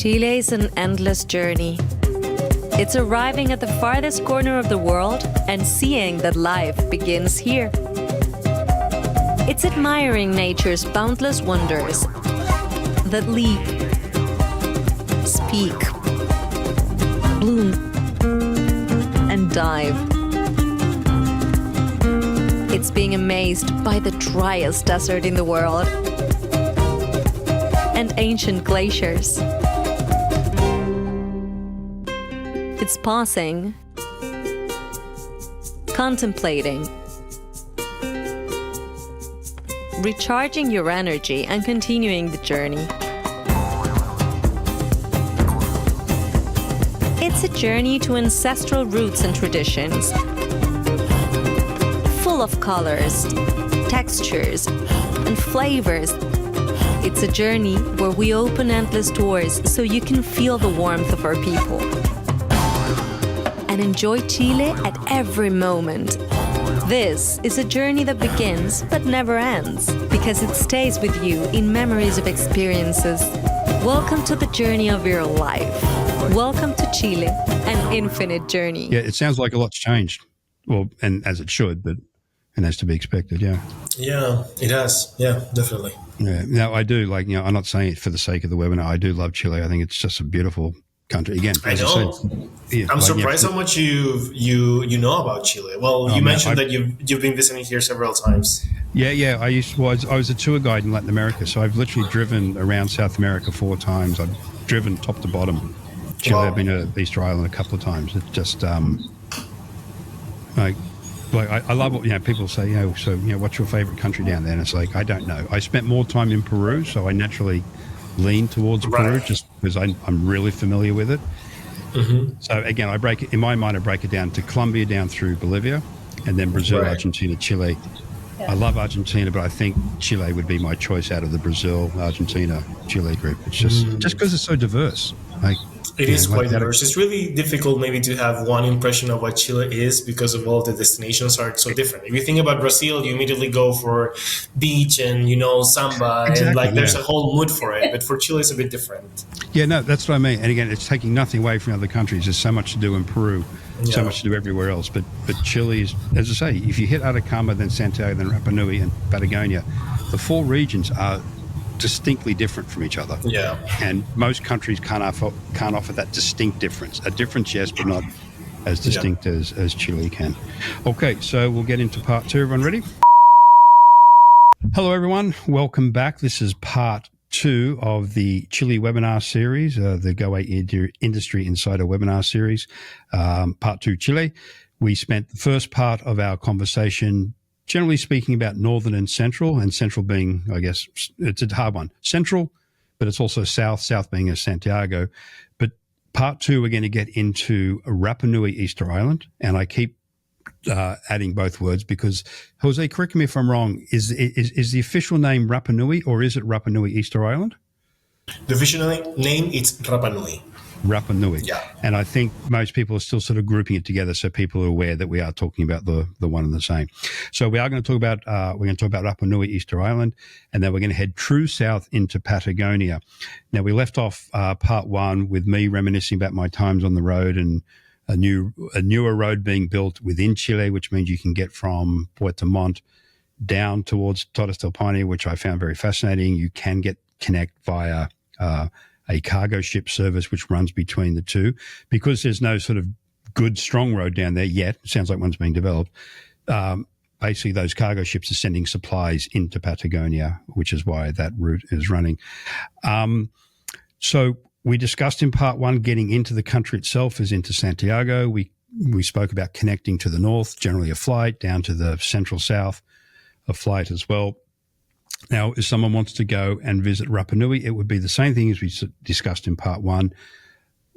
Chile is an endless journey. It's arriving at the farthest corner of the world and seeing that life begins here. It's admiring nature's boundless wonders that leap, speak, bloom, and dive. It's being amazed by the driest desert in the world and ancient glaciers. It's pausing, contemplating, recharging your energy and continuing the journey. It's a journey to ancestral roots and traditions, full of colors, textures, and flavors. It's a journey where we open endless doors so you can feel the warmth of our people and enjoy Chile at every moment. This is a journey that begins but never ends because it stays with you in memories of experiences. Welcome to the journey of your life. Welcome to Chile, an infinite journey. Yeah, it sounds like a lot's changed. Well, and as it should, and as to be expected, yeah. Yeah, it has. Yeah, definitely. Yeah. Now, I do, I'm not saying it for the sake of the webinar. I do love Chile. I think it's just a beautiful country. Again, I know. I'm surprised how much you know about Chile. Well, you mentioned that you've been visiting here several times. Yeah. I was a tour guide in Latin America, so I've literally driven around South America 4 times. I've driven top to bottom. Chile, wow. I've been to Easter Island a couple of times. It's just I love what people say. What's your favorite country down there? And it's like, I don't know. I spent more time in Peru, so I naturally lean towards Peru just because I'm really familiar with it. Mm-hmm. So again, I break it down to Colombia, down through Bolivia, and then Brazil, Argentina, Chile. Yeah. I love Argentina, but I think Chile would be my choice out of the Brazil, Argentina, Chile group. It's just because it's so diverse. It is quite diverse. It's really difficult maybe to have one impression of what Chile is because of all the destinations are so different. If you think about Brazil, you immediately go for beach and, samba, exactly, and there's a whole mood for it. But for Chile, it's a bit different. Yeah, no, that's what I mean. And again, it's taking nothing away from other countries. There's so much to do in Peru, so much to do everywhere else. But Chile is, as I say, if you hit Atacama, then Santiago, then Rapa Nui and Patagonia, the 4 regions are distinctly different from each other. Yeah. And most countries can't offer that distinct difference. A difference, yes, but not as distinct as Chile can. Okay, so we'll get into part 2. Everyone ready? Hello, everyone. Welcome back. This is part 2 of the Chile webinar series, the Goway Industry Insider webinar series, part 2 Chile. We spent the first part of our conversation generally speaking about northern and central being, I guess, it's a hard one. Central, but it's also south being a Santiago. But part 2, we're going to get into Rapa Nui, Easter Island. And I keep adding both words because, Jose, correct me if I'm wrong, is the official name Rapa Nui or is it Rapa Nui, Easter Island? The official name is Rapa Nui. Rapa Nui. Yeah. And I think most people are still sort of grouping it together so people are aware that we are talking about the one and the same. So we are going to talk about Rapa Nui, Easter Island, and then we're going to head true south into Patagonia. Now, we left off part 1 with me reminiscing about my times on the road and a newer road being built within Chile, which means you can get from Puerto Montt down towards Torres del Paine, which I found very fascinating. You can connect via a cargo ship service which runs between the two. Because there's no sort of good, strong road down there yet, it sounds like one's being developed, basically those cargo ships are sending supplies into Patagonia, which is why that route is running. So we discussed in part 1 getting into the country itself is into Santiago. We spoke about connecting to the north, generally a flight, down to the central south, a flight as well. Now, if someone wants to go and visit Rapa Nui, it would be the same thing as we discussed in part 1.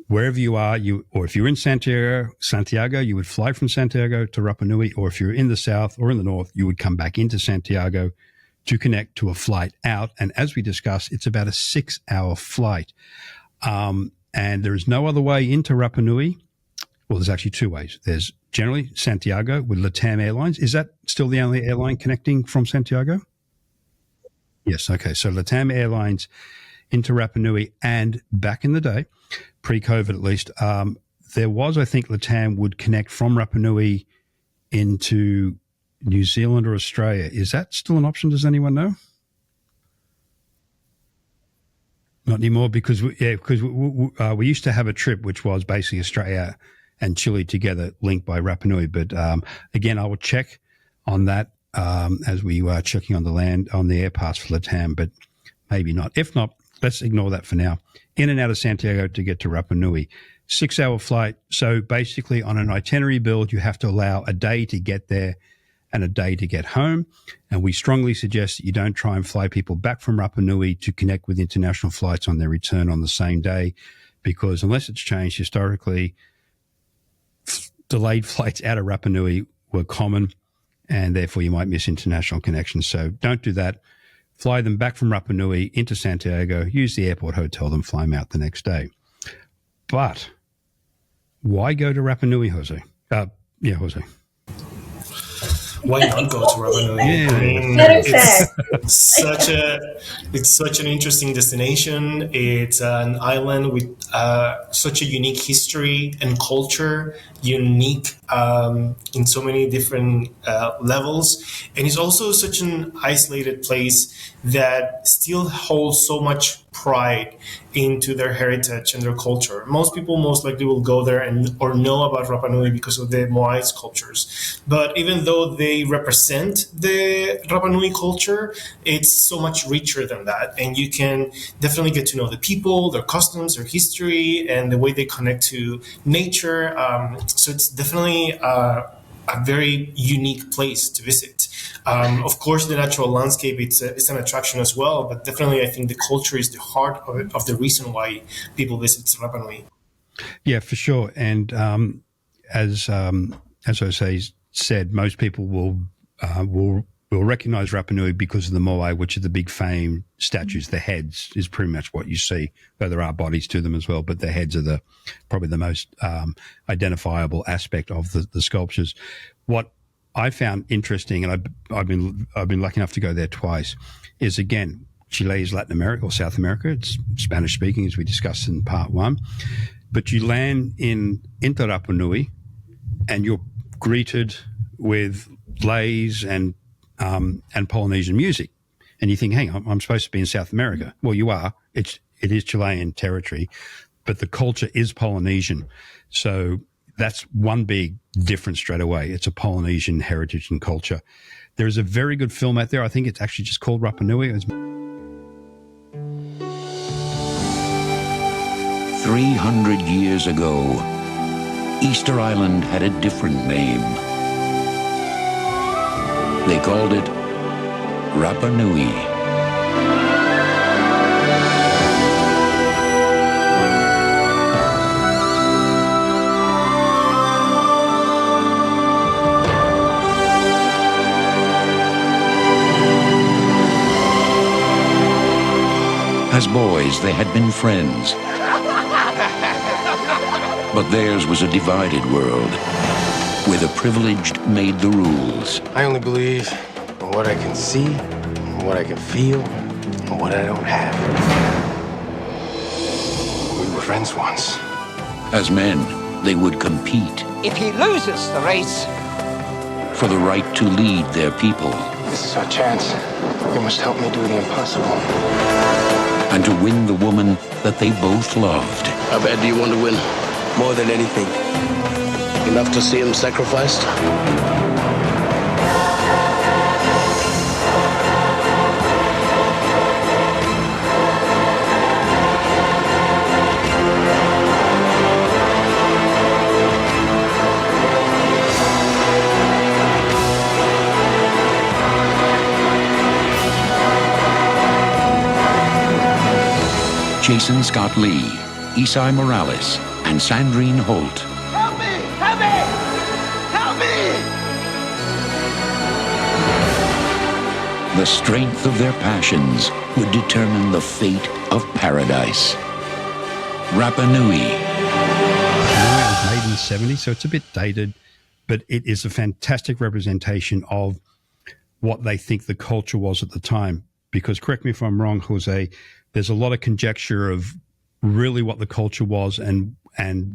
Wherever you are, or if you're in Santiago, you would fly from Santiago to Rapa Nui, or if you're in the south or in the north, you would come back into Santiago to connect to a flight out. And as we discussed, it's about a 6-hour flight. And there is no other way into Rapa Nui. Well, there's actually 2 ways. There's generally Santiago with LATAM Airlines. Is that still the only airline connecting from Santiago? Yes. Okay. So LATAM Airlines into Rapa Nui. And back in the day, pre-COVID at least, there was, I think, LATAM would connect from Rapa Nui into New Zealand or Australia. Is that still an option? Does anyone know? Not anymore, because we used to have a trip which was basically Australia and Chile together, linked by Rapa Nui. But again, I will check on that as we were checking on the air pass for LATAM, but maybe not. If not, let's ignore that for now. In and out of Santiago to get to Rapa Nui. 6-hour flight. So basically on an itinerary build, you have to allow a day to get there and a day to get home. And we strongly suggest that you don't try and fly people back from Rapa Nui to connect with international flights on their return on the same day, because unless it's changed historically, delayed flights out of Rapa Nui were common, and therefore you might miss international connections. So don't do that. Fly them back from Rapa Nui into Santiago, use the airport hotel, then fly them out the next day. But why go to Rapa Nui, Jose? Jose. Why not go to Rapa Nui? Yeah. I mean, it's such an interesting destination. It's an island with such a unique history and culture, unique in so many different levels. And it's also such an isolated place that still holds so much pride into their heritage and their culture. Most people most likely will go there or know about Rapa Nui because of the Moai sculptures. But even though they represent the Rapa Nui culture, it's so much richer than that. And you can definitely get to know the people, their customs, their history, and the way they connect to nature. So it's definitely a very unique place to visit. Of course, the natural landscape, it's an attraction as well, but definitely I think the culture is the heart of the reason why people visit Rapa Nui. Yeah, for sure. And as Jose said, most people will recognize Rapa Nui because of the moai, which are the big famed statues. The heads is pretty much what you see, though there are bodies to them as well, but the heads are probably the most identifiable aspect of the sculptures. What I found interesting, and I've been lucky enough to go there twice, is again, Chile is Latin America or South America. It's Spanish speaking, as we discussed in part 1. But you land into Rapa Nui, and you're greeted with leis and Polynesian music, and you think, "Hang on, I'm supposed to be in South America." Well, you are. It is Chilean territory, but the culture is Polynesian. So that's one big difference straight away. It's a Polynesian heritage and culture. There is a very good film out there. I think it's actually just called Rapa Nui. 300 years ago, Easter Island had a different name. They called it Rapa Nui. As boys, they had been friends. But theirs was a divided world, where the privileged made the rules. I only believe in what I can see, in what I can feel, and what I don't have. We were friends once. As men, they would compete. If he loses the race, for the right to lead their people. This is our chance. You must help me do the impossible. And to win the woman that they both loved. How bad do you want to win? More than anything. Enough to see him sacrificed? Jason Scott Lee, Isai Morales, and Sandrine Holt. help me! Help me! Help me! The strength of their passions would determine the fate of paradise. Rapa Nui. It was made in the 70s, so it's a bit dated, but it is a fantastic representation of what they think the culture was at the time. because correct me if I'm wrong, Jose, there's a lot of conjecture of really what the culture was and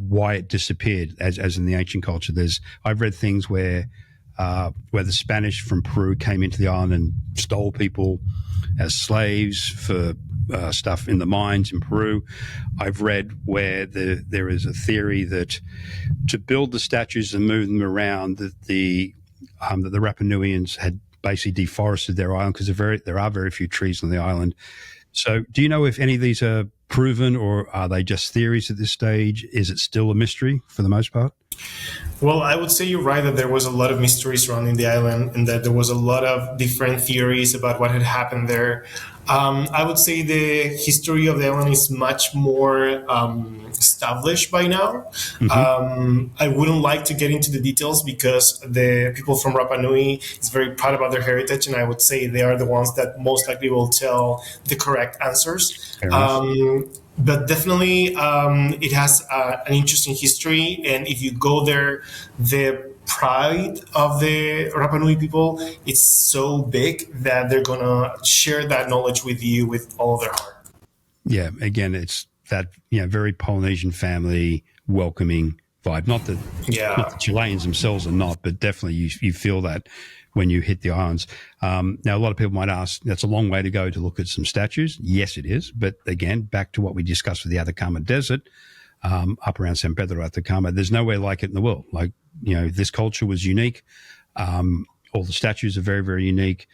why it disappeared as in the ancient culture. I've read things where the Spanish from Peru came into the island and stole people as slaves for stuff in the mines in Peru. I've read where there is a theory that to build the statues and move them around, that the Rapa Nuians had basically deforested their island because there are very few trees on the island. So do you know if any of these are proven, or are they just theories at this stage? Is it still a mystery for the most part? Well, I would say you're right that there was a lot of mystery surrounding the island and that there was a lot of different theories about what had happened there. I would say the history of the island is much more established by now. I wouldn't like to get into the details because the people from Rapa Nui is very proud about their heritage, and I would say they are the ones that most likely will tell the correct answers. But definitely, it has an interesting history, and if you go there, the pride of the Rapa Nui people, it's so big that they're gonna share that knowledge with you with all of their heart. Yeah, again, it's that very Polynesian family welcoming vibe. Not that the Chileans themselves are not, but definitely you feel that when you hit the islands. Now, a lot of people might ask, that's a long way to go to look at some statues. Yes, it is. But again, back to what we discussed with the Atacama Desert, up around San Pedro Atacama, there's nowhere like it in the world. Like, this culture was unique. All the statues are very, very unique.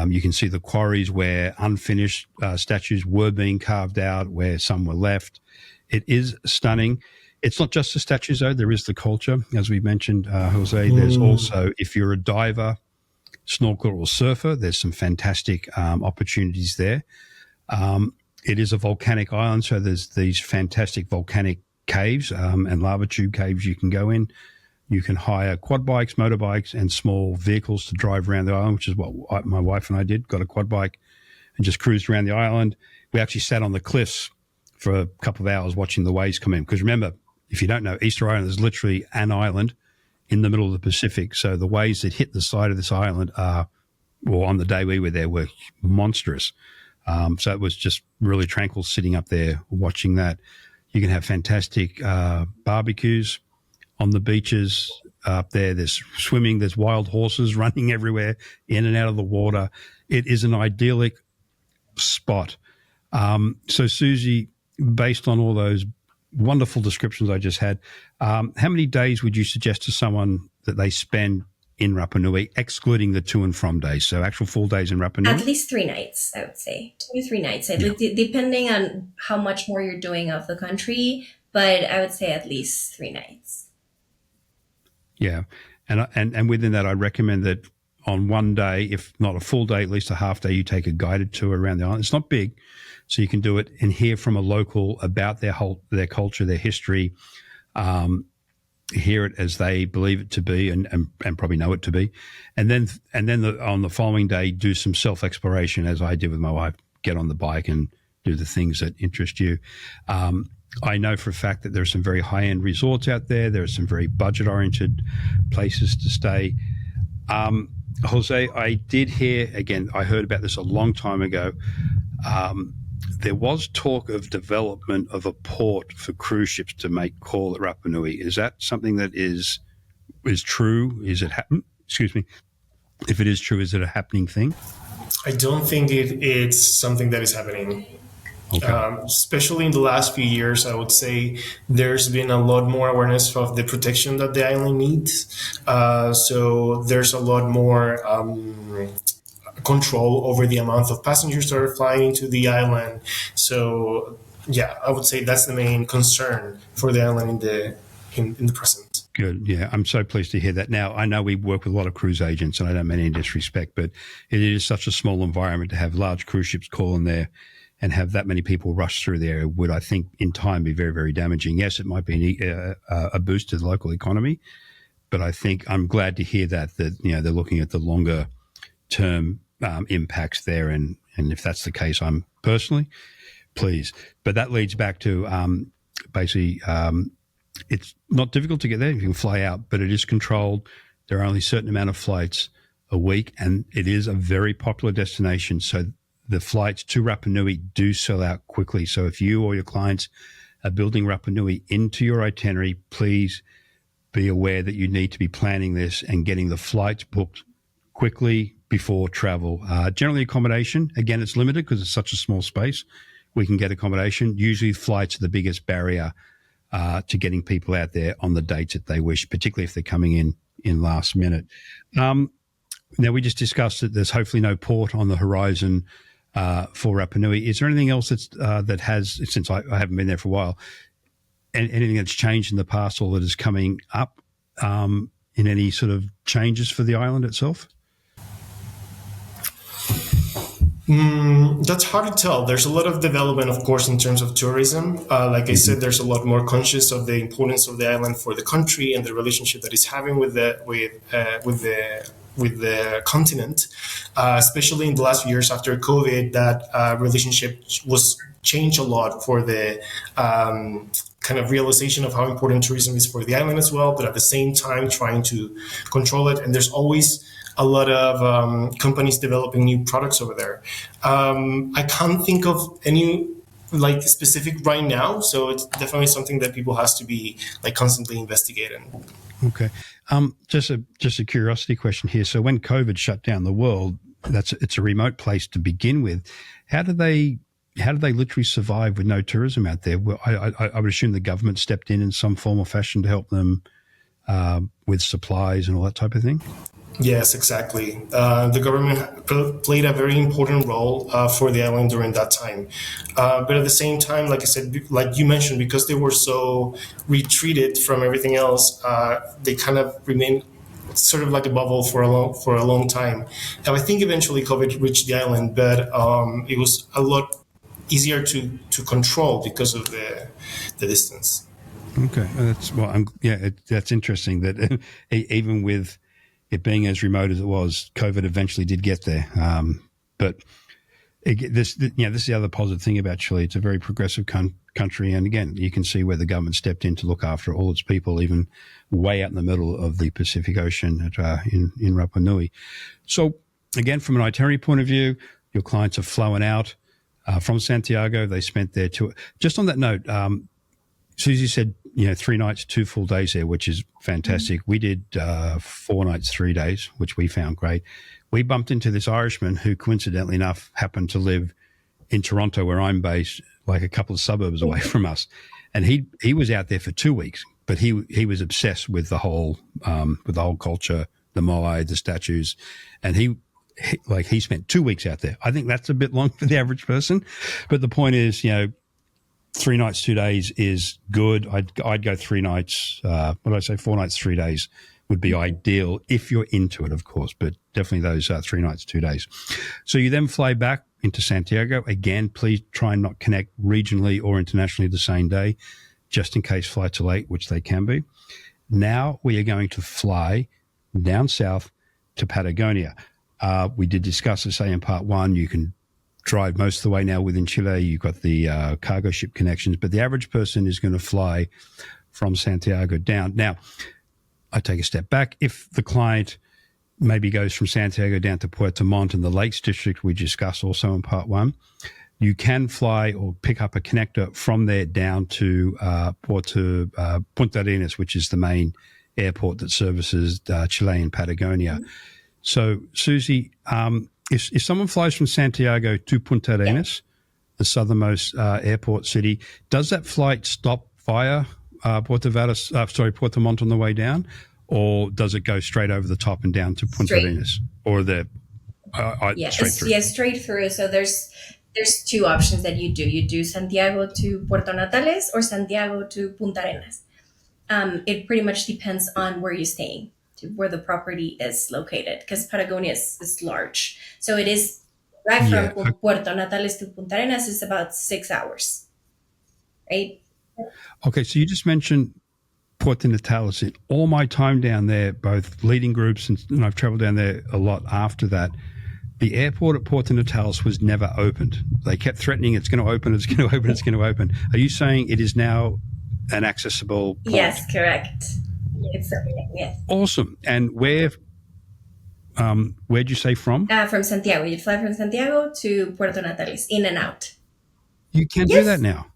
You can see the quarries where unfinished statues were being carved out, where some were left. It is stunning. It's not just the statues, though. There is the culture, as we mentioned, Jose. There's also, if you're a diver, snorkeler, or surfer, there's some fantastic opportunities there. It is a volcanic island, so there's these fantastic volcanic caves and lava tube caves you can go in. You can hire quad bikes, motorbikes, and small vehicles to drive around the island, which is what my wife and I did. Got a quad bike and just cruised around the island. We actually sat on the cliffs for a couple of hours watching the waves come in. Because remember, if you don't know, Easter Island is literally an island in the middle of the Pacific. So the waves that hit the side of this island on the day we were there, were monstrous. So it was just really tranquil sitting up there watching that. You can have fantastic barbecues on the beaches up there. There's swimming. There's wild horses running everywhere, in and out of the water. It is an idyllic spot. So, Susie, based on all those wonderful descriptions I just had, how many days would you suggest to someone that they spend in Rapa Nui, excluding the to and from days? So actual full days in Rapa Nui? At least 3 nights, I would say. 2 or 3 nights, depending on how much more you're doing of the country, but I would say at least 3 nights. Yeah. And within that, I recommend that on one day, if not a full day, at least a half day, you take a guided tour around the island. It's not big, so you can do it and hear from a local about their culture, their history, hear it as they believe it to be and probably know it to be. And then on the following day, do some self-exploration, as I did with my wife, get on the bike and do the things that interest you. I know for a fact that there are some very high-end resorts out there. There are some very budget-oriented places to stay. Jose, I did hear, again, I heard about this a long time ago. There was talk of development of a port for cruise ships to make call at Rapa Nui. Is that something that is true? Is it excuse me? If it is true, is it a happening thing? I don't think it's something that is happening. Okay. Especially in the last few years, I would say there's been a lot more awareness of the protection that the island needs. So there's a lot more control over the amount of passengers that are flying into the island. So yeah, I would say that's the main concern for the island in the present. Good. Yeah, I'm so pleased to hear that. Now, I know we work with a lot of cruise agents, and I don't mean any disrespect, but it is such a small environment to have large cruise ships call in there and have that many people rush through there would, I think, in time be very, very damaging. Yes, it might be a boost to the local economy, but I think I'm glad to hear that they're looking at the longer term impacts there, and if that's the case, I'm personally pleased. But that leads back to basically it's not difficult to get there. You can fly out, but it is controlled. There are only a certain amount of flights a week, and it is a very popular destination. So the flights to Rapa Nui do sell out quickly. So if you or your clients are building Rapa Nui into your itinerary, please be aware that you need to be planning this and getting the flights booked quickly before travel. Generally, accommodation, again, it's limited because it's such a small space. We can get accommodation. Usually flights are the biggest barrier to getting people out there on the dates that they wish, particularly if they're coming in last minute. Now, we just discussed that there's hopefully no port on the horizon for Rapa Nui. Is there anything else that has, since I haven't been there for a while, anything that's changed in the past or that is coming up in any sort of changes for the island itself? That's hard to tell. There's a lot of development, of course, in terms of tourism. Like I said, there's a lot more conscious of the importance of the island for the country and the relationship that it's having with the continent, especially in the last few years after COVID. That relationship was changed a lot for the kind of realization of how important tourism is for the island as well, but at the same time trying to control it. And there's always a lot of companies developing new products over there. I can't think of any like specific right now, so it's definitely something that people has to be like constantly investigating. Okay, just a curiosity question here. So when COVID shut down the world, it's a remote place to begin with. How do they literally survive with no tourism out there? Well, I would assume the government stepped in some form or fashion to help them with supplies and all that type of thing. Yes, exactly. The government played a very important role for the island during that time. But at the same time, like I said, like you mentioned, because they were so retreated from everything else, they kind of remained sort of like a bubble for a long time. And I think eventually COVID reached the island, but it was a lot easier to control because of the distance. Okay, that's interesting that even with it being as remote as it was, COVID eventually did get there. But this is the other positive thing about Chile. It's a very progressive country, and again, you can see where the government stepped in to look after all its people, even way out in the middle of the Pacific Ocean in Rapa Nui. So, again, from an itinerary point of view, your clients are flowing out from Santiago. They spent their tour. Just on that note, Susie said, 3 nights, 2 full days there, which is fantastic. We did 4 nights, 3 days, which we found great. We bumped into this Irishman who, coincidentally enough, happened to live in Toronto, where I'm based, like a couple of suburbs away from us. And he was out there for 2 weeks, but he was obsessed with the whole culture, the moai, the statues, and he spent 2 weeks out there. I think that's a bit long for the average person, but the point is, 3 nights, 2 days is good. I'd go 3 nights. 4 nights, 3 days would be ideal if you're into it, of course, but definitely those 3 nights, 2 days. So you then fly back into Santiago. Again, please try and not connect regionally or internationally the same day, just in case flights are late, which they can be. Now we are going to fly down south to Patagonia. We did discuss this, in part 1. You can drive most of the way now within Chile. You've got the cargo ship connections, but the average person is going to fly from Santiago down. Now, I take a step back. If the client maybe goes from Santiago down to Puerto Montt in the Lakes District, we discussed also in part 1, you can fly or pick up a connector from there down to Punta Arenas, which is the main airport that services Chile and Patagonia. So, Susie, if someone flies from Santiago to Punta Arenas, the southernmost airport city, does that flight stop via Puerto Montt on the way down, or does it go straight over the top and down to Punta Arenas, or straight through? Yes, straight through. So there's 2 options that you do. You do Santiago to Puerto Natales or Santiago to Punta Arenas. It pretty much depends on where you're staying, to where the property is located, because Patagonia is large. So it is right from Puerto Natales to Punta Arenas is about 6 hours, right? Okay, so you just mentioned Puerto Natales. In all my time down there, both leading groups and I've traveled down there a lot after that, the airport at Puerto Natales was never opened. They kept threatening it's going to open, it's going to open, it's going to open. Are you saying it is now an accessible point? Yes, correct. It's yes. Awesome. And Where'd you say from? From Santiago. You'd fly from Santiago to Puerto Natales, in and out. You can do that now.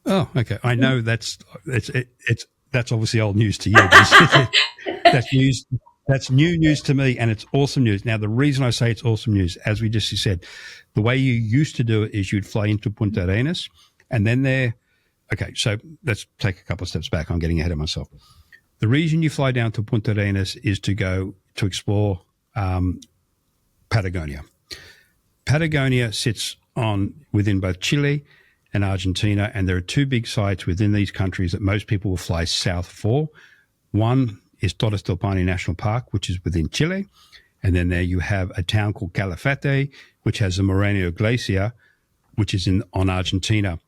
Oh, okay. I know that's obviously old news to you. That's news. That's new news to me, and it's awesome news. Now, the reason I say it's awesome news, as we just said, the way you used to do it is you'd fly into Punta Arenas, and then there. Okay, so let's take a couple of steps back. I'm getting ahead of myself. The reason you fly down to Punta Arenas is to go to explore Patagonia. Patagonia sits within both Chile and Argentina, and there are two big sites within these countries that most people will fly south for. One is Torres del Paine National Park, which is within Chile, and then there you have a town called Calafate, which has the Moreno Glacier, which is on Argentina.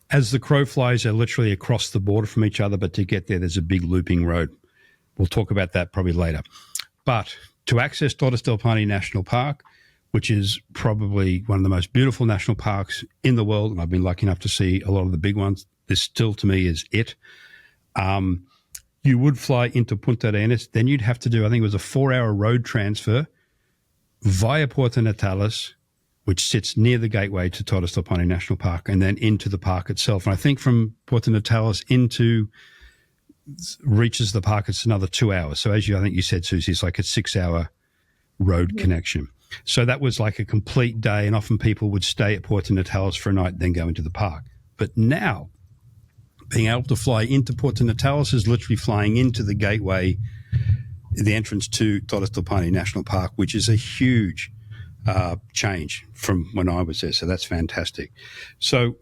As the crow flies, they're literally across the border from each other, but to get there, there's a big looping road. We'll talk about that probably later. But to access Torres del Paine National Park, which is probably one of the most beautiful national parks in the world, and I've been lucky enough to see a lot of the big ones, this still to me is it. You would fly into Punta Arenas, then you'd have to do, I think it was a 4-hour road transfer via Puerto Natales, which sits near the gateway to Torres del Paine National Park, and then into the park itself. And I think from Puerto Natales reaches the park, it's another 2 hours. So as I think you said, Susie, it's like a 6-hour road connection. So that was like a complete day, and often people would stay at Puerto Natales for a night, then go into the park. But now, being able to fly into Puerto Natales is literally flying into the gateway, the entrance to Torres del Paine National Park, which is a huge change from when I was there. So that's fantastic. So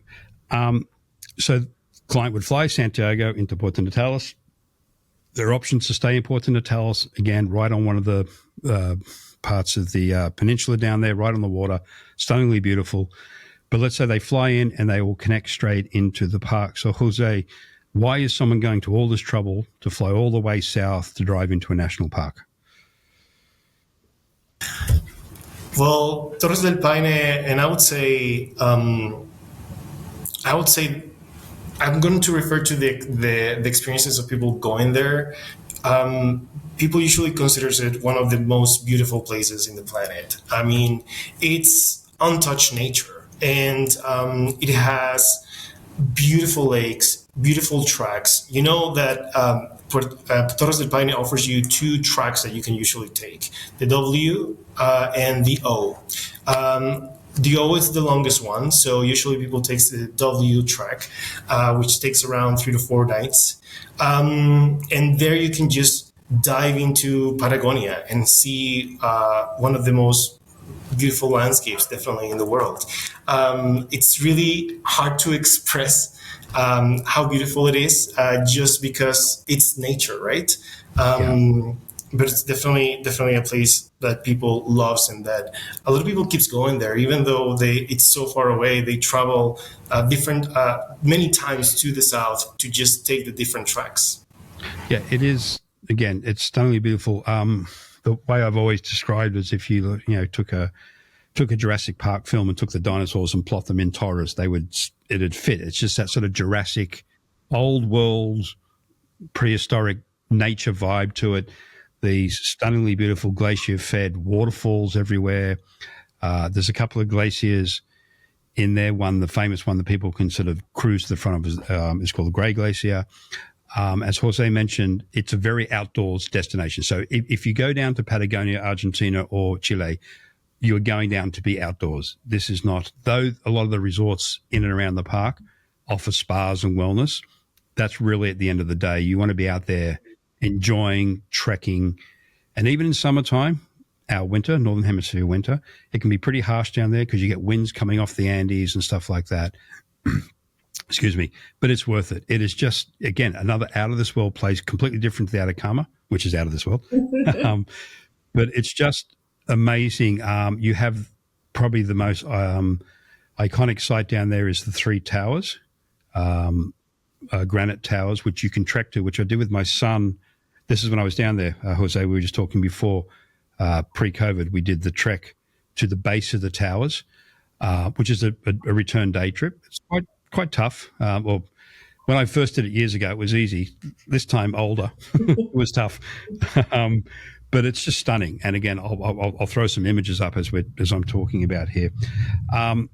client would fly Santiago into Puerto Natales. There are options to stay in Puerto Natales, again, right on one of the parts of the peninsula down there, right on the water, stunningly beautiful. But let's say they fly in and they will connect straight into the park. So, Jose, why is someone going to all this trouble to fly all the way south to drive into a national park? Well, Torres del Paine, and I would say I'm going to refer to the experiences of people going there. People usually consider it one of the most beautiful places in the planet. I mean, it's untouched nature, and it has beautiful lakes, beautiful tracks. You know that Torres del Paine offers you 2 tracks that you can usually take, the W and the O. The O is the longest one, so usually people take the W track, which takes around 3 to 4 nights. And there you can just dive into Patagonia and see one of the most beautiful landscapes, definitely in the world. It's really hard to express how beautiful it is, just because it's nature, right? But it's definitely a place that people loves, and that a lot of people keeps going there, even though it's so far away. They travel many times to the south to just take the different tracks. Yeah, it is. Again, it's stunningly beautiful. The way I've always described is if you took a Jurassic Park film and took the dinosaurs and plot them in Torres, it'd fit. It's just that sort of Jurassic, old world, prehistoric nature vibe to it. These stunningly beautiful glacier-fed waterfalls everywhere. There's a couple of glaciers in there. The famous one that people can sort of cruise to the front of is called the Grey Glacier. As Jose mentioned, it's a very outdoors destination. So if you go down to Patagonia, Argentina, or Chile, you're going down to be outdoors. This is not, though a lot of the resorts in and around the park offer spas and wellness, that's really at the end of the day. You want to be out there enjoying trekking. And even in summertime, our winter, Northern Hemisphere winter, it can be pretty harsh down there because you get winds coming off the Andes and stuff like that. Excuse me. But it's worth it. It is just, again, another out-of-this-world place, completely different to the Atacama, which is out of this world. But it's just amazing. You have probably the most iconic site down there is the 3 towers, granite towers, which you can trek to, which I did with my son. This is when I was down there, Jose. We were just talking before, pre-COVID. We did the trek to the base of the towers, which is a return day trip. It's quite tough. Well, when I first did it years ago, it was easy. This time, older, it was tough. but it's just stunning. And again, I'll throw some images up as I'm talking about here. And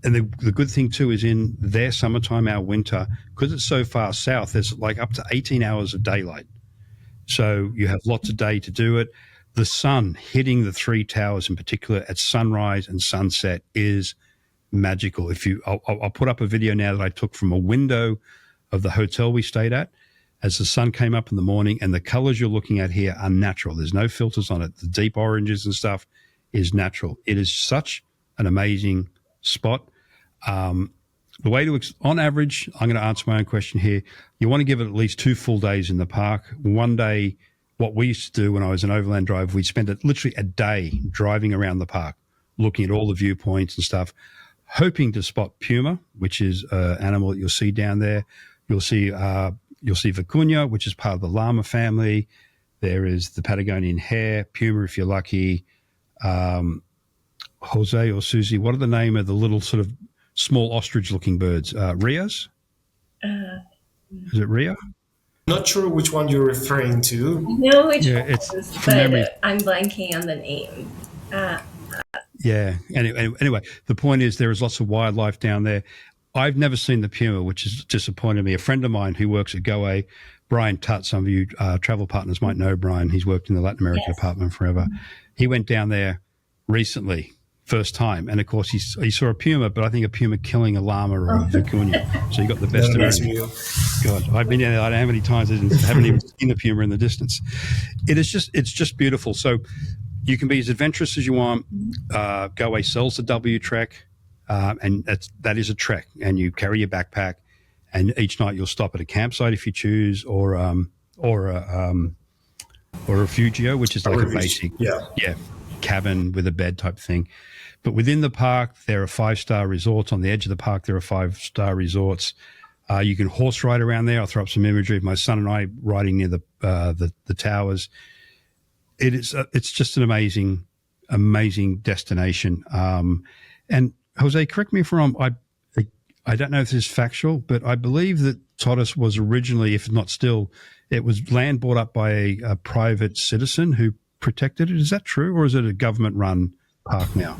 the good thing too is in their summertime, our winter, because it's so far south, there's like up to 18 hours of daylight. So you have lots of day to do it. The sun hitting the three towers in particular at sunrise and sunset is magical. I'll put up a video now that I took from a window of the hotel we stayed at as the sun came up in the morning, and the colors you're looking at here are natural. There's no filters on it. The deep oranges and stuff is natural. It is such an amazing spot. The way to, on average, I'm going to answer my own question here. You want to give it at least 2 full days in the park. One day, what we used to do when I was an overland driver, we'd spend literally a day driving around the park, looking at all the viewpoints and stuff, hoping to spot puma, which is an animal that you'll see down there. You'll see vicuña, which is part of the llama family. There is the Patagonian hare, puma if you're lucky. Jose or Susie, what are the name of the little sort of small ostrich-looking birds? Rias? Is it Ria? Not sure which one you're referring to. No, which Yeah, one it's is, from but memory. I'm blanking on the name. Yeah. Anyway, the point is there is lots of wildlife down there. I've never seen the puma, which has disappointed me. A friend of mine who works at Goway, Brian Tutt, some of you travel partners might know Brian. He's worked in the Latin America department forever. He went down there recently, first time, and of course he saw a puma, but I think a puma killing a llama or a vicuña. So you got the best of everything. God, I've been down there. I don't know how many times I haven't even seen the puma in the distance. It's just beautiful. So you can be as adventurous as you want. Goway sells the W Trek, and that is a trek, and you carry your backpack, and each night you'll stop at a campsite if you choose, or a refugio, which is like a basic cabin with a bed type thing. But within the park, there are 5-star resorts. On the edge of the park, there are 5-star resorts. You can horse ride around there. I'll throw up some imagery of my son and I riding near the towers. It's just an amazing destination. And Jose, correct me if I'm wrong. I don't know if this is factual, but I believe that Torres was originally, if not still, it was land bought up by a private citizen who protected it. Is that true, or is it a government-run park now?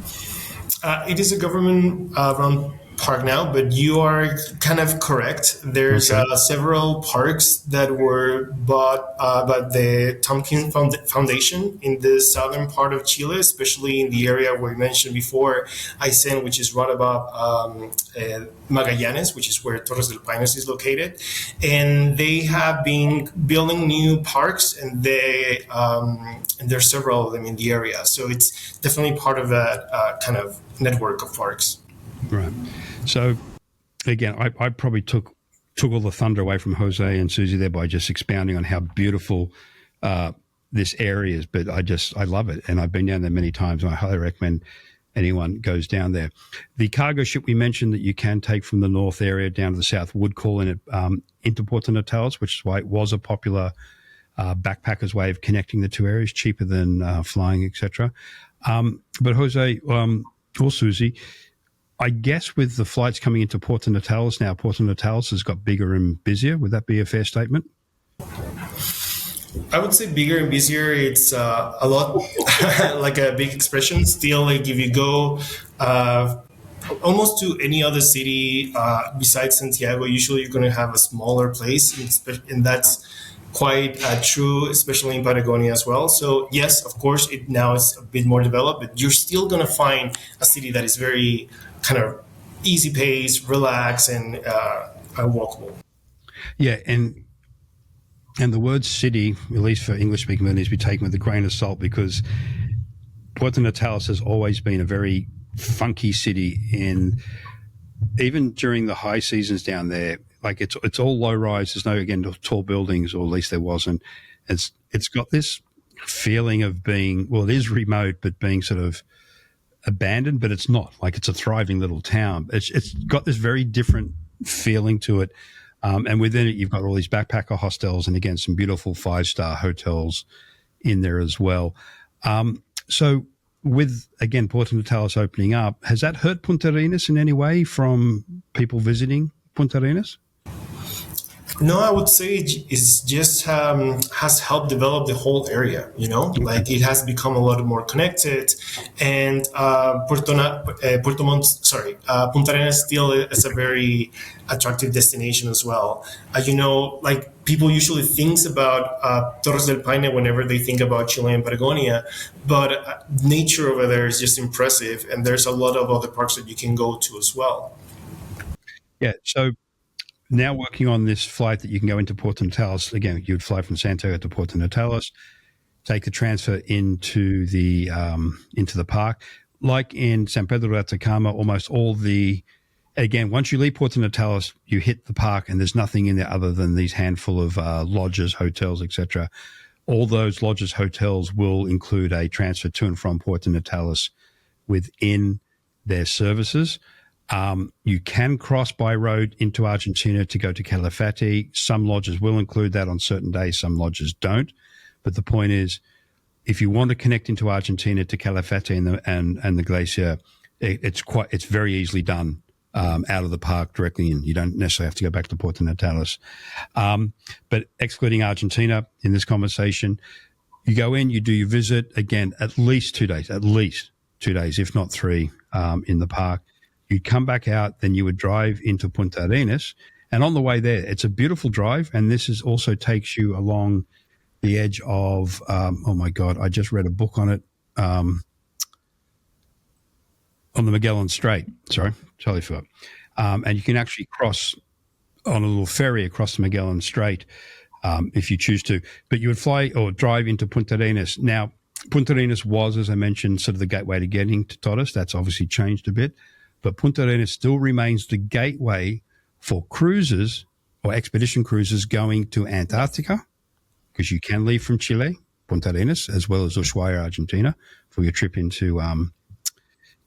It is a government-run park now, but you are kind of correct. There's several parks that were bought by the Tompkins Foundation in the southern part of Chile, especially in the area where we mentioned before, Aysén, which is right above Magallanes, which is where Torres del Paine is located. And they have been building new parks, and there's several of them in the area. So it's definitely part of that kind of network of parks. Right. So, again, I probably took all the thunder away from Jose and Susie there by just expounding on how beautiful this area is. But I love it, and I've been down there many times, and I highly recommend anyone goes down there. The cargo ship we mentioned that you can take from the north area down to the south would call in it into Puerto Natales, which is why it was a popular backpackers' way of connecting the two areas, cheaper than flying, etc. But Jose or Susie, I guess with the flights coming into Puerto Natales now, Puerto Natales has got bigger and busier. Would that be a fair statement? I would say bigger and busier. It's a lot like a big expression. Still, like if you go almost to any other city besides Santiago, usually you're going to have a smaller place, and that's quite true, especially in Patagonia as well. So yes, of course, it now is a bit more developed, but you're still going to find a city that is very kind of easy pace, relaxed, and walkable. Yeah, and the word city, at least for English-speaking, needs to be taken with a grain of salt, because Puerto Natales has always been a very funky city. Even during the high seasons down there, like it's all low rise. There's no, again, tall buildings, or at least there wasn't. It's got this feeling of being, well, it is remote, but being sort of abandoned, but it's not. Like, it's a thriving little town. It's got this very different feeling to it. And within it, you've got all these backpacker hostels, and again, some beautiful 5-star hotels in there as well. So with, again, Puerto Natales opening up, has that hurt Punta Arenas in any way from people visiting Punta Arenas? No, I would say it's just has helped develop the whole area. Like it has become a lot more connected, and Puerto Montt, sorry, Punta Arenas still is a very attractive destination as well. Like people usually thinks about Torres del Paine whenever they think about Chile and Patagonia, but nature over there is just impressive, and there's a lot of other parks that you can go to as well. Yeah. So now working on this flight that you can go into Puerto Natales. Again, you would fly from Santiago to Puerto Natales, take the transfer into the park. Like in San Pedro de Atacama, almost all again, once you leave Puerto Natales, you hit the park and there's nothing in there other than these handful of lodges, hotels, etc. All those lodges, hotels will include a transfer to and from Puerto Natales within their services. You can cross by road into Argentina to go to Calafate. Some lodges will include that on certain days. Some lodges don't. But the point is, if you want to connect into Argentina to Calafate and the glacier, it's very easily done out of the park directly in. You don't necessarily have to go back to Puerto Natales. But excluding Argentina in this conversation, you go in, you do your visit, again, at least 2 days, if not 3 in the park. You'd come back out, then you would drive into Punta Arenas. And on the way there, it's a beautiful drive. And this also takes you along the edge of, oh my God, I just read a book on it, on the Magellan Strait. Sorry, totally forgot. And you can actually cross on a little ferry across the Magellan Strait if you choose to. But you would fly or drive into Punta Arenas. Now, Punta Arenas was, as I mentioned, sort of the gateway to getting to Torres. That's obviously changed a bit. But Punta Arenas still remains the gateway for cruises or expedition cruises going to Antarctica, because you can leave from Chile, Punta Arenas, as well as Ushuaia, Argentina, for your trip into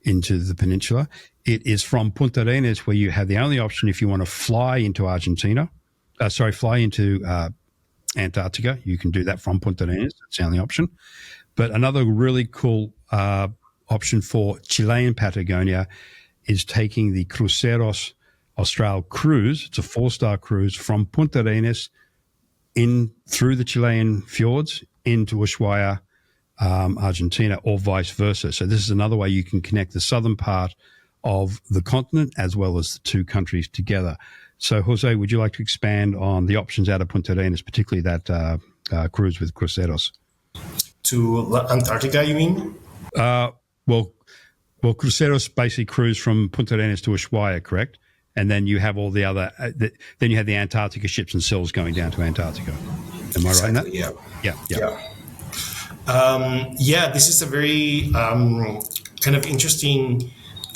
the peninsula. It is from Punta Arenas where you have the only option if you want to fly into Antarctica. You can do that from Punta Arenas. That's the only option. But another really cool option for Chilean Patagonia is taking the Cruceros Austral cruise. It's a 4-star cruise from Punta Arenas in through the Chilean fjords into Ushuaia, Argentina, or vice versa. So this is another way you can connect the southern part of the continent as well as the two countries together. So, Jose, would you like to expand on the options out of Punta Arenas, particularly that cruise with Cruceros? To Antarctica, you mean? Well, Cruceros basically cruise from Punta Arenas to Ushuaia, correct? And then you have all the other. Then you have the Antarctica ships and cells going down to Antarctica. Am I right in that? Yeah. Yeah. This is a very kind of interesting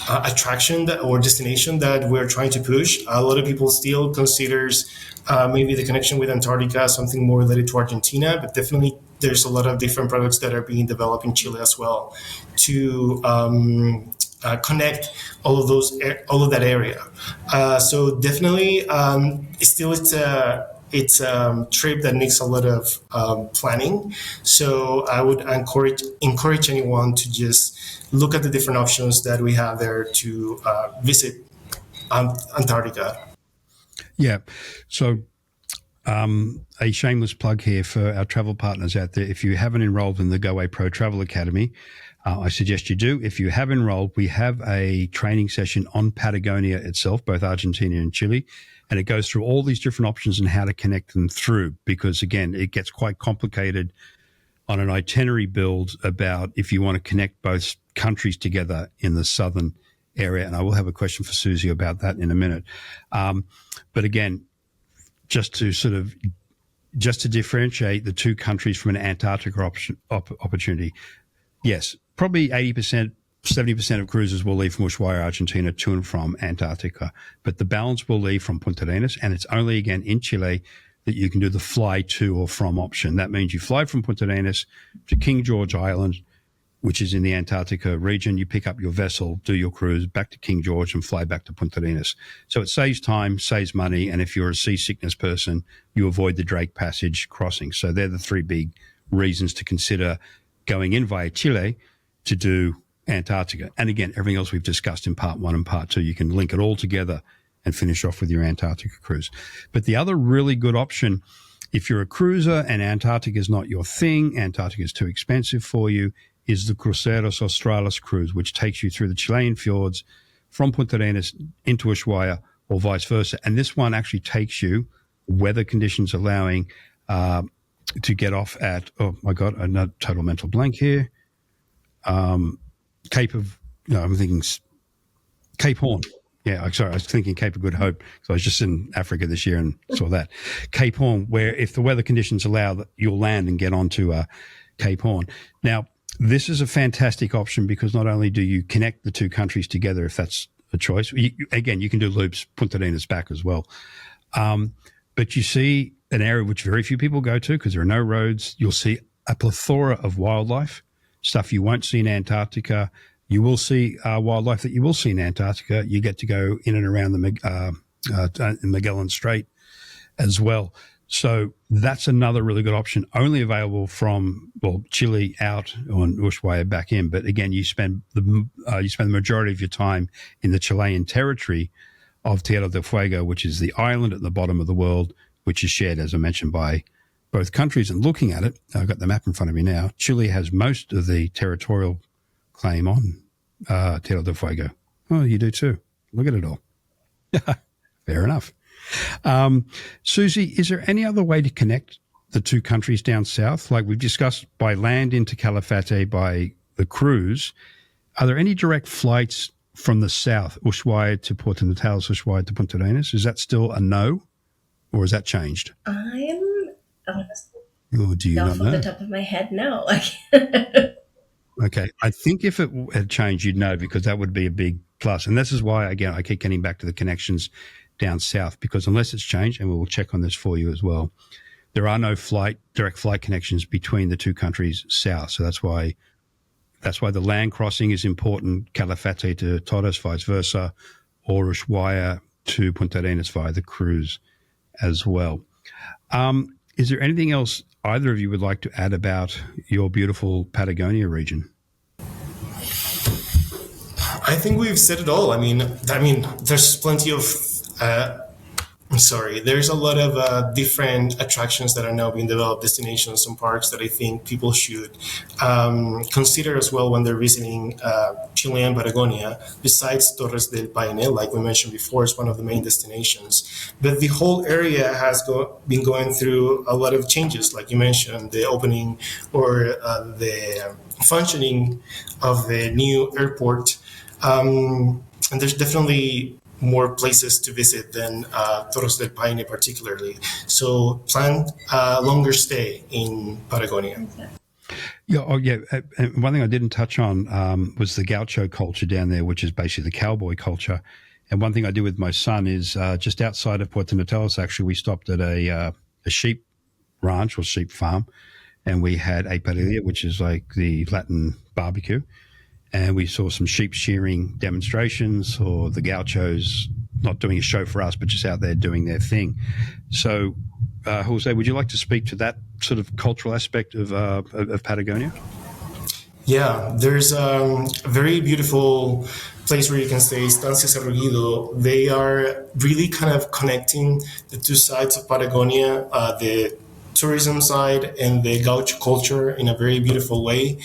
attraction or destination that we're trying to push. A lot of people still considers maybe the connection with Antarctica something more related to Argentina, but definitely there's a lot of different products that are being developed in Chile as well to connect all of that area. So definitely, it's a trip that needs a lot of planning. So I would encourage anyone to just look at the different options that we have there to visit Antarctica. Yeah. So a shameless plug here for our travel partners out there. If you haven't enrolled in the Goway Pro Travel Academy, I suggest you do. If you have enrolled, we have a training session on Patagonia itself, both Argentina and Chile, and it goes through all these different options and how to connect them through, because, again, it gets quite complicated on an itinerary build about if you want to connect both countries together in the southern area. And I will have a question for Susie about that in a minute. But, again, just to differentiate the two countries from an Antarctica opportunity, yes, probably 80%, 70% of cruises will leave from Ushuaia, Argentina, to and from Antarctica, but the balance will leave from Punta Arenas, and it's only, again, in Chile that you can do the fly to or from option. That means you fly from Punta Arenas to King George Island, which is in the Antarctica region. You pick up your vessel, do your cruise back to King George, and fly back to Punta Arenas. So it saves time, saves money, and if you're a seasickness person, you avoid the Drake Passage crossing. So they're the three big reasons to consider going in via Chile to do Antarctica. And again, everything else we've discussed in part 1 and part 2, you can link it all together and finish off with your Antarctica cruise. But the other really good option, if you're a cruiser and Antarctica is not your thing, Antarctica is too expensive for you, is the Cruceros Australis cruise, which takes you through the Chilean fjords from Punta Arenas into Ushuaia or vice versa. And this one actually takes you, weather conditions allowing, to get off at, oh my God, another total mental blank here. Cape of, no, I'm thinking Cape Horn. Yeah, sorry, I was thinking Cape of Good Hope. So I was just in Africa this year and saw that. Cape Horn, where if the weather conditions allow, you'll land and get onto Cape Horn. Now, this is a fantastic option because not only do you connect the two countries together, if that's a choice, again, you can do loops, Punta Arenas back as well. But you see an area which very few people go to because there are no roads. You'll see a plethora of wildlife, stuff you won't see in Antarctica. You will see wildlife that you will see in Antarctica. You get to go in and around the Magellan Strait as well. So that's another really good option, only available from, well, Chile out on Ushuaia back in. But again, you spend the majority of your time in the Chilean territory of Tierra del Fuego, which is the island at the bottom of the world, which is shared, as I mentioned, by both countries. And looking at it, I've got the map in front of me now. Chile has most of the territorial claim on Tierra del Fuego. Oh, you do too. Look at it all. Fair enough. Susie, is there any other way to connect the two countries down south? Like we've discussed, by land into Calafate, by the cruise. Are there any direct flights from the south, Ushuaia to Puerto Natales, Ushuaia to Punta Arenas? Is that still a no, or has that changed? I'm honestly do you not know? Off the top of my head, no. Okay. I think if it had changed, you'd know, because that would be a big plus. And this is why, again, I keep getting back to the connections down south, because unless it's changed, and we will check on this for you as well, there are no direct flight connections between the two countries south. So that's why the land crossing is important, Calafate to Torres, vice versa, or Ushuaia to Punta Arenas via the cruise as well. Is there anything else either of you would like to add about your beautiful Patagonia region? I think we've said it all. I mean, there's plenty of. There's a lot of different attractions that are now being developed, destinations and parks that I think people should consider as well when they're visiting Chilean Patagonia. Besides Torres del Paine, like we mentioned before, is one of the main destinations. But the whole area has been going through a lot of changes, like you mentioned, the opening or the functioning of the new airport. And there's definitely more places to visit than Torres del Paine particularly. So plan a longer stay in Patagonia. Yeah, and one thing I didn't touch on was the gaucho culture down there, which is basically the cowboy culture. And one thing I do with my son is just outside of Puerto Natales, actually, we stopped at a sheep ranch or sheep farm, and we had a parrilla, which is like the Latin barbecue. And we saw some sheep shearing demonstrations, or the gauchos not doing a show for us, but just out there doing their thing. So, Jose, would you like to speak to that sort of cultural aspect of Patagonia? Yeah, there's a very beautiful place where you can stay, Estancia Cerro Guido. They are really kind of connecting the two sides of Patagonia, the tourism side and the gaucho culture, in a very beautiful way.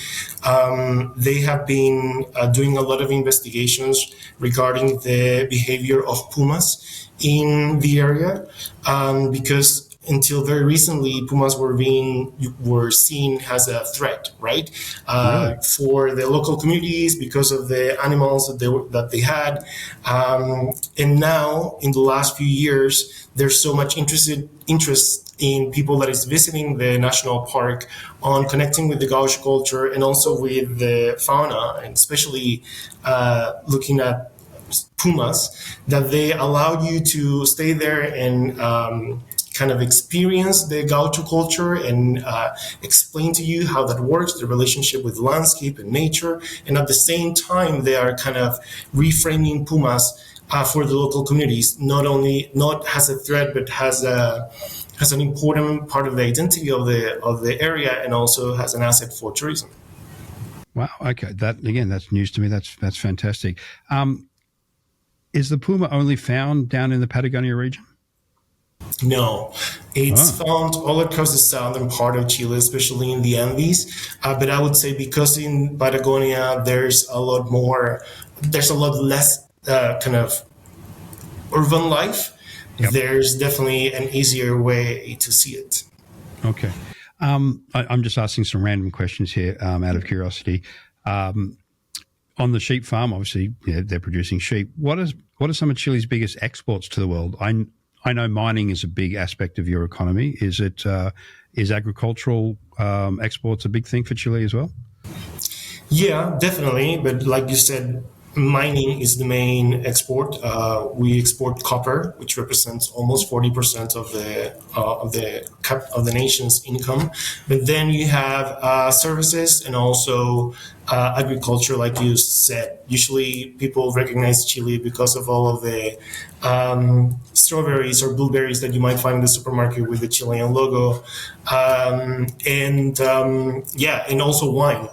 They have been doing a lot of investigations regarding the behavior of pumas in the area, because until very recently, pumas were seen as a threat, right? Really? For the local communities because of the animals that they had. And now, in the last few years, there's so much interest in people that is visiting the national park on connecting with the gaucho culture and also with the fauna, and especially looking at pumas, that they allow you to stay there and kind of experience the gaucho culture and explain to you how that works, the relationship with landscape and nature. And at the same time, they are kind of reframing pumas for the local communities, not as a threat, but as an important part of the identity of the area, and also as an asset for tourism. Wow. Okay. That's news to me. That's fantastic. is the puma only found down in the Patagonia region? No, it's found all across the southern part of Chile, especially in the Andes. But I would say because in Patagonia there's a lot less kind of urban life. Yep. There's definitely an easier way to see it. Okay. I'm just asking some random questions here out of curiosity. On the sheep farm, obviously, they're producing sheep. What are some of Chile's biggest exports to the world? I know mining is a big aspect of your economy. Is agricultural exports a big thing for Chile as well? Yeah, definitely. But like you said, mining is the main export. We export copper, which represents almost 40% of the nation's income. But then you have services and also agriculture, like you said. Usually, people recognize Chile because of all of the strawberries or blueberries that you might find in the supermarket with the Chilean logo, and also wine.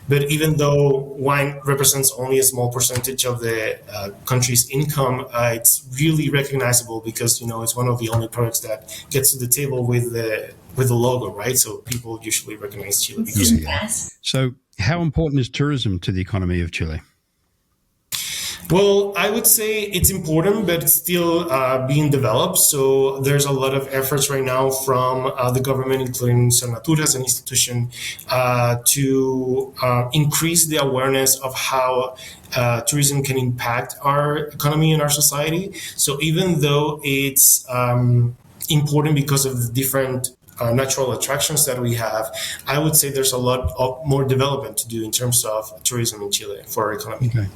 But even though wine represents only a small percentage of the country's income, it's really recognizable because it's one of the only products that gets to the table with the logo, right? So people usually recognize Chile because of that. Yes. So, how important is tourism to the economy of Chile? Well, I would say it's important, but it's still being developed. So there's a lot of efforts right now from the government, including Senatura as an institution, to increase the awareness of how tourism can impact our economy and our society. So even though it's important because of the different natural attractions that we have, I would say there's a lot of more development to do in terms of tourism in Chile for our economy. Okay.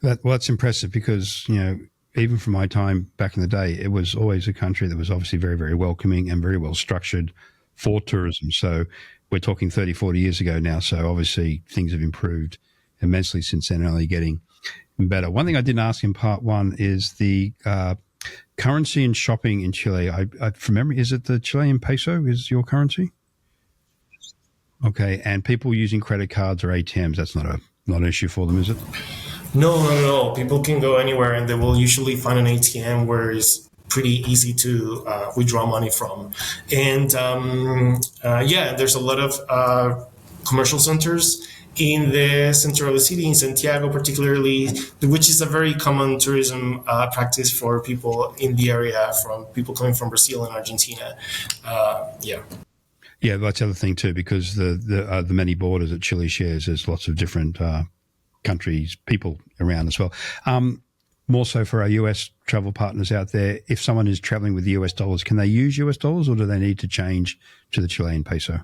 That's impressive because, even from my time back in the day, it was always a country that was obviously very, very welcoming and very well structured for tourism. So we're talking 30, 40 years ago now. So obviously things have improved immensely since then, only getting better. One thing I didn't ask in part one is the currency and shopping in Chile. I from memory, is it the Chilean peso is your currency? Okay. And people using credit cards or ATMs, that's not an issue for them, is it? No. People can go anywhere and they will usually find an ATM where it's pretty easy to withdraw money from. And there's a lot of commercial centers in the center of the city, in Santiago particularly, which is a very common tourism practice for people in the area, from people coming from Brazil and Argentina. Yeah, that's the other thing too, because the many borders that Chile shares, there's lots of different countries, people around as well. More so for our US travel partners out there, if someone is traveling with the US dollars, can they use US dollars or do they need to change to the Chilean peso?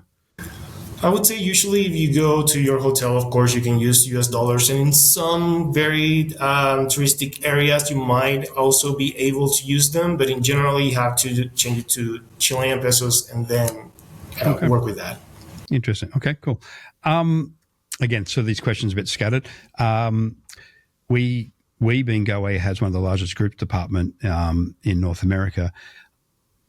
I would say usually if you go to your hotel, of course, you can use US dollars. And in some very touristic areas, you might also be able to use them. But in general, you have to change it to Chilean pesos and then work with that. Interesting. Okay, cool. Again, so these questions are a bit scattered. We being Goway has one of the largest group department in North America.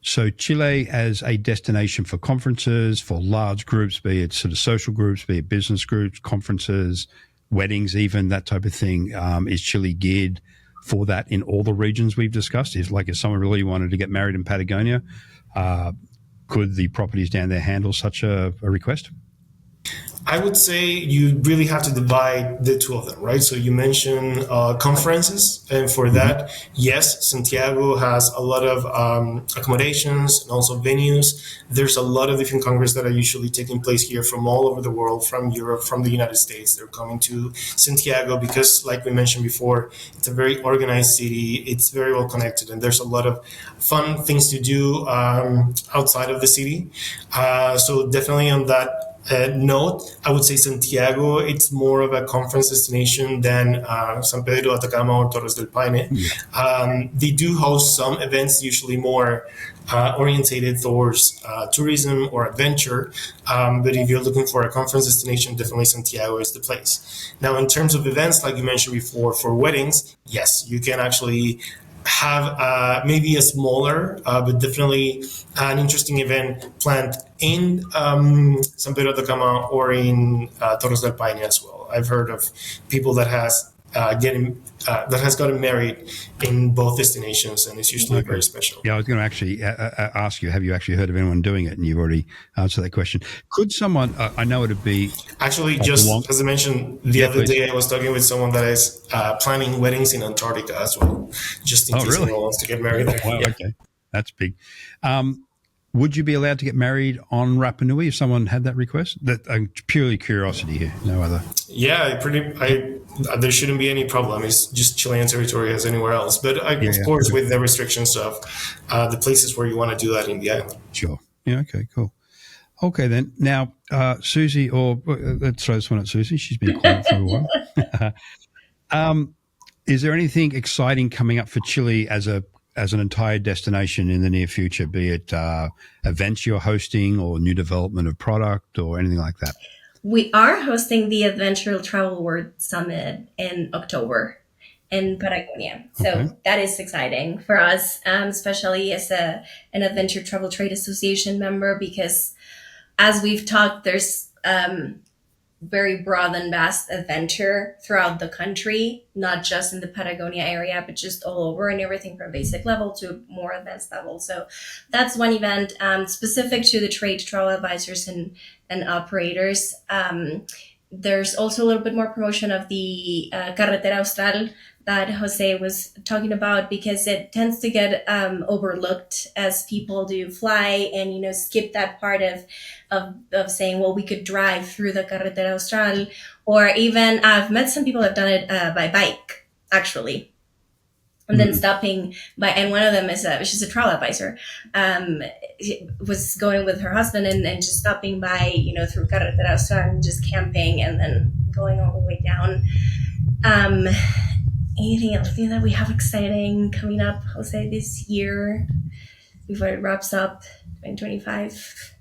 So Chile as a destination for conferences, for large groups, be it sort of social groups, be it business groups, conferences, weddings, even that type of thing. Is Chile geared for that in all the regions we've discussed? If someone really wanted to get married in Patagonia, could the properties down there handle such a request? I would say you really have to divide the two of them, right? So you mentioned conferences, and for that, yes, Santiago has a lot of accommodations and also venues. There's a lot of different congresses that are usually taking place here from all over the world, from Europe, from the United States. They're coming to Santiago because, like we mentioned before, it's a very organized city. It's very well connected, and there's a lot of fun things to do outside of the city. So definitely on that note, I would say Santiago, it's more of a conference destination than San Pedro, Atacama, or Torres del Paine. Yeah. They do host some events, usually more orientated towards tourism or adventure. But if you're looking for a conference destination, definitely Santiago is the place. Now, in terms of events, like you mentioned before, for weddings, yes, you can actually have maybe a smaller, but definitely an interesting event planned in San Pedro de Atacama or in Torres del Paine as well. I've heard of people that has gotten married in both destinations, and it's usually very special. Yeah, I was going to actually ask you, have you actually heard of anyone doing it? And you've already answered that question. Could someone, I know it'd be... Actually, just as I mentioned, the other day I was talking with someone that is planning weddings in Antarctica as well, just in case anyone wants to get married there. Wow, okay. That's big. Would you be allowed to get married on Rapa Nui if someone had that request? That purely curiosity here, no other. Yeah, there shouldn't be any problem. It's just Chilean territory as anywhere else. But of course, with the restrictions of the places where you want to do that in the island. Sure. Yeah. Okay. Cool. Okay then. Now, Susie, or let's throw this one at Susie. She's been quiet for a while. Is there anything exciting coming up for Chile as an entire destination in the near future, be it events you're hosting or new development of product or anything like that? We are hosting the Adventure Travel World Summit in October in Patagonia. So that is exciting for us, especially as an Adventure Travel Trade Association member, because as we've talked, there's very broad and vast adventure throughout the country, not just in the Patagonia area, but just all over, and everything from basic level to more advanced level. So that's one event specific to the trade travel advisors and operators. There's also a little bit more promotion of the Carretera Austral that Jose was talking about, because it tends to get overlooked as people do fly and, skip that part of saying, well, we could drive through the Carretera Austral, or even I've met some people have done it by bike, actually. And then stopping by, and one of them she's a travel advisor, was going with her husband and just stopping by, through Carretera Austral and just camping and then going all the way down. Anything else that we have exciting coming up, Jose, this year before it wraps up 2025?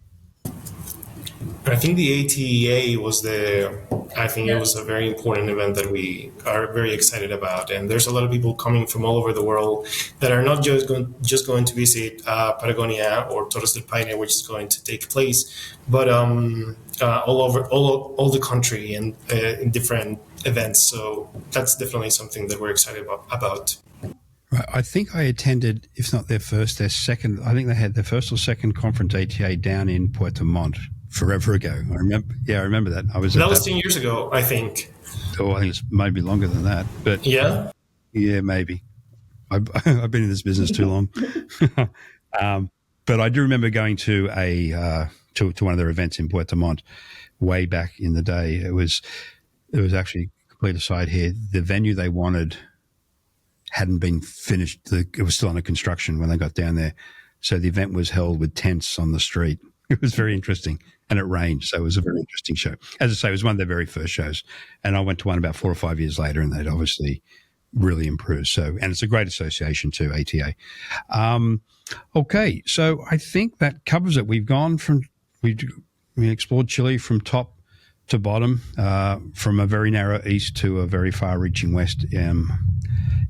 I think the ATA was it was a very important event that we are very excited about. And there's a lot of people coming from all over the world that are not just going to visit Patagonia or Torres del Paine, which is going to take place, but all over all the country and in different events. So that's definitely something that we're excited about. Right. I think I attended, if not their second, I think they had their first or second conference ATA down in Puerto Montt forever ago. I remember that. That was 10 years ago, I think. Oh, I think it's maybe longer than that. But yeah, maybe. I've been in this business too long. But I do remember going to to one of their events in Puerto Montt way back in the day. It was actually, complete aside here, the venue they wanted hadn't been finished. It was still under construction when they got down there. So the event was held with tents on the street. It was very interesting, and it rained. So it was a very interesting show. As I say, it was one of their very first shows. And I went to one about 4 or 5 years later, and they'd obviously really improved. So, and it's a great association too, ATA. Okay. So I think that covers it. We explored Chile from top to bottom, from a very narrow east to a very far-reaching west in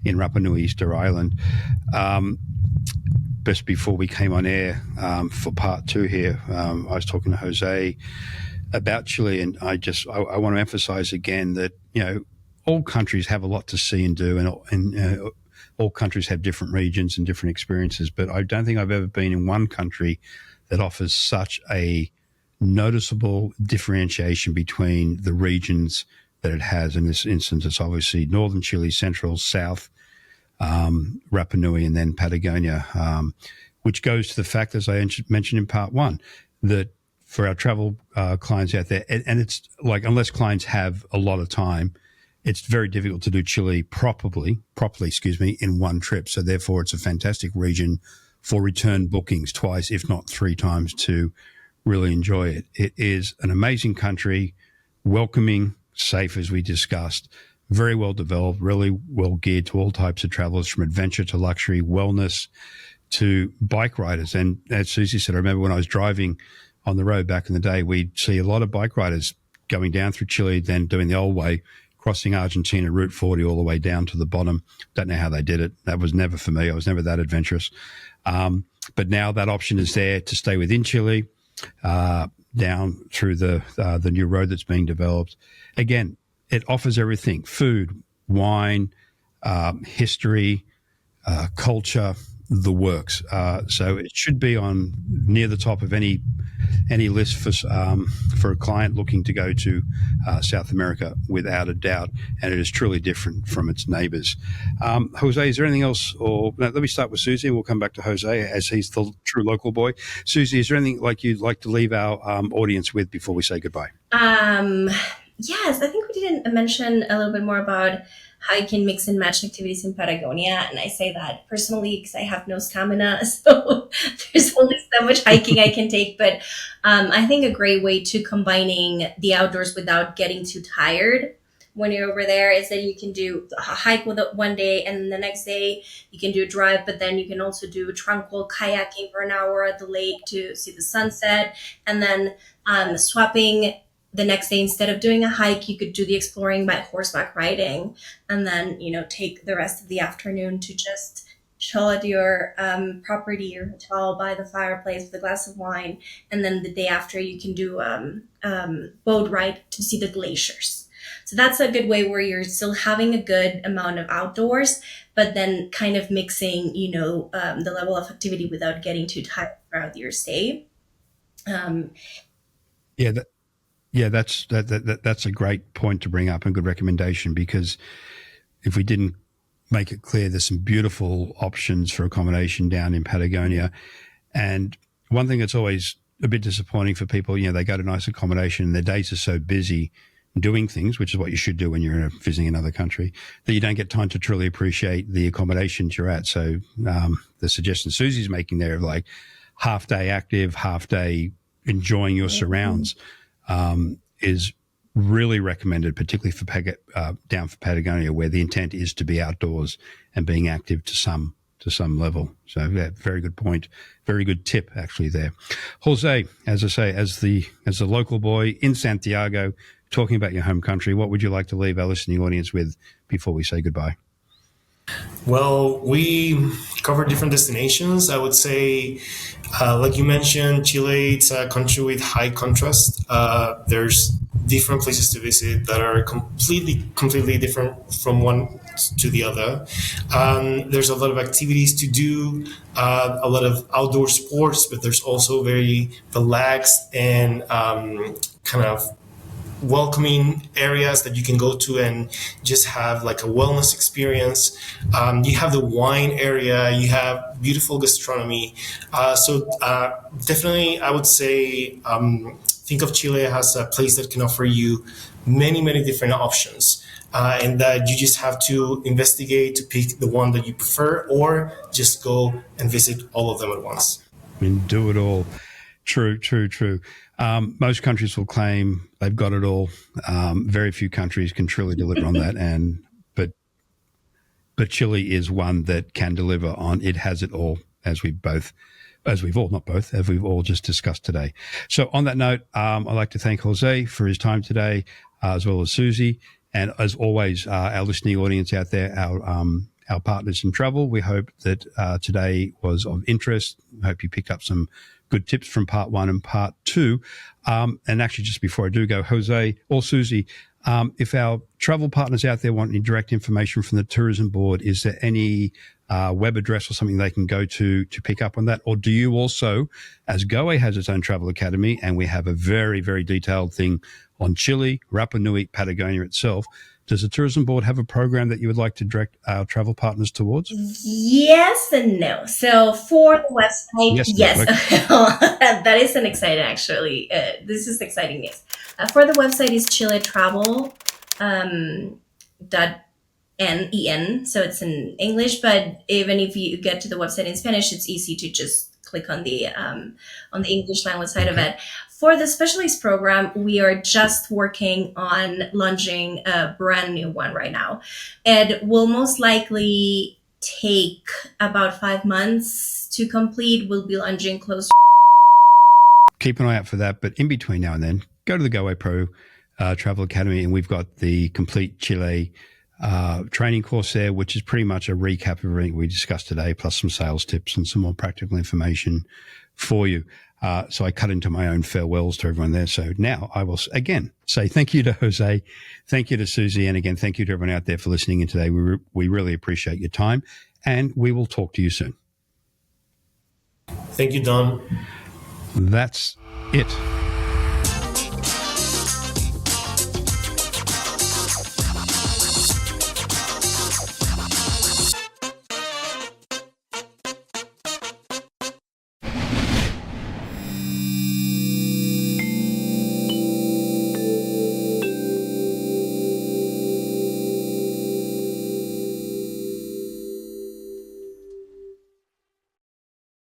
Rapa Nui, Easter Island. Just before we came on air for part 2 here, I was talking to Jose about Chile, and I want to emphasize again that all countries have a lot to see and do, and all countries have different regions and different experiences. But I don't think I've ever been in one country that offers such a noticeable differentiation between the regions that it has. In this instance, it's obviously northern Chile, central, south, Rapa Nui, and then Patagonia, which goes to the fact, as I mentioned in part 1, that for our travel clients out there, and it's like, unless clients have a lot of time, it's very difficult to do Chile properly, in one trip. So therefore, it's a fantastic region for return bookings twice, if not 3 times, to really enjoy it. It is an amazing country, welcoming, safe, as we discussed, very well developed, really well geared to all types of travelers, from adventure to luxury, wellness to bike riders. And as Susie said, I remember when I was driving on the road back in the day, we'd see a lot of bike riders going down through Chile, then doing the old way, crossing Argentina, Route 40 all the way down to the bottom. Don't know how they did it. That was never for me. I was never that adventurous. But now that option is there to stay within Chile, down through the new road that's being developed. Again, it offers everything: food, wine, history, culture, the works. So it should be on near the top of any list for a client looking to go to South America, without a doubt. And it is truly different from its neighbours. Jose, is there anything else? Or no, let me start with Susie, and we'll come back to Jose as he's the true local boy. Susie, is there anything like you'd like to leave our audience with before we say goodbye? Yes, I think we didn't mention a little bit more about how you can mix and match activities in Patagonia. And I say that personally because I have no stamina. So there's only so much hiking I can take. But I think a great way to combining the outdoors without getting too tired when you're over there is that you can do a hike with it one day, and the next day you can do a drive, but then you can also do tranquil kayaking for an hour at the lake to see the sunset, and then swapping the next day. Instead of doing a hike, you could do the exploring by horseback riding, and then, take the rest of the afternoon to just chill at your property or hotel by the fireplace with a glass of wine. And then the day after you can do boat ride to see the glaciers. So that's a good way where you're still having a good amount of outdoors, but then kind of mixing, the level of activity without getting too tired throughout your stay. That's a great point to bring up and good recommendation, because if we didn't make it clear, there's some beautiful options for accommodation down in Patagonia. And one thing that's always a bit disappointing for people, they go to nice accommodation and their days are so busy doing things, which is what you should do when you're visiting another country, that you don't get time to truly appreciate the accommodations you're at. So the suggestion Susie's making there of like half day active, half day enjoying your surrounds is really recommended, particularly for down for Patagonia, where the intent is to be outdoors and being active to some level. So yeah, very good point. Very good tip actually there. Jose, as I say, as the local boy in Santiago, talking about your home country, what would you like to leave our listening audience with before we say goodbye? Well, we covered different destinations. I would say, like you mentioned, Chile, it's a country with high contrast. There's different places to visit that are completely different from one to the other. There's a lot of activities to do, a lot of outdoor sports, but there's also very relaxed and kind of welcoming areas that you can go to and just have like a wellness experience. You have the wine area, you have beautiful gastronomy. So definitely I would say think of Chile as a place that can offer you many, many different options. And that you just have to investigate to pick the one that you prefer, or just go and visit all of them at once. I mean, do it all. True. Most countries will claim they've got it all. Very few countries can truly deliver on that. But Chile is one that can deliver on it. Has it all, as we've all just discussed today. So on that note, I'd like to thank Jose for his time today, as well as Susie, and as always, our listening audience out there, our partners in travel. We hope that today was of interest. I hope you picked up some good tips from part 1 and part 2. And actually, just before I do go, Jose or Susie, if our travel partners out there want any direct information from the tourism board, is there any web address or something they can go to pick up on that? Or do you also, as Goway has its own travel academy, and we have a very, very detailed thing on Chile, Rapa Nui, Patagonia itself, does the tourism board have a program that you would like to direct our travel partners towards? Yes and no. So for the website, yes. That is an exciting, actually. This is exciting news. For the website is chiletravel.nen. So it's in English, but even if you get to the website in Spanish, it's easy to just click on the English language side of it. For the specialist program, we are just working on launching a brand new one right now. It will most likely take about 5 months to complete. We'll be launching close. Keep an eye out for that. But in between now and then, go to the Goway Pro Travel Academy, and we've got the complete Chile training course there, which is pretty much a recap of everything we discussed today, plus some sales tips and some more practical information for you. So I cut into my own farewells to everyone there. So now I will again say thank you to Jose, thank you to Susie, and again, thank you to everyone out there for listening in today. We really appreciate your time, and we will talk to you soon. Thank you, Don. That's it.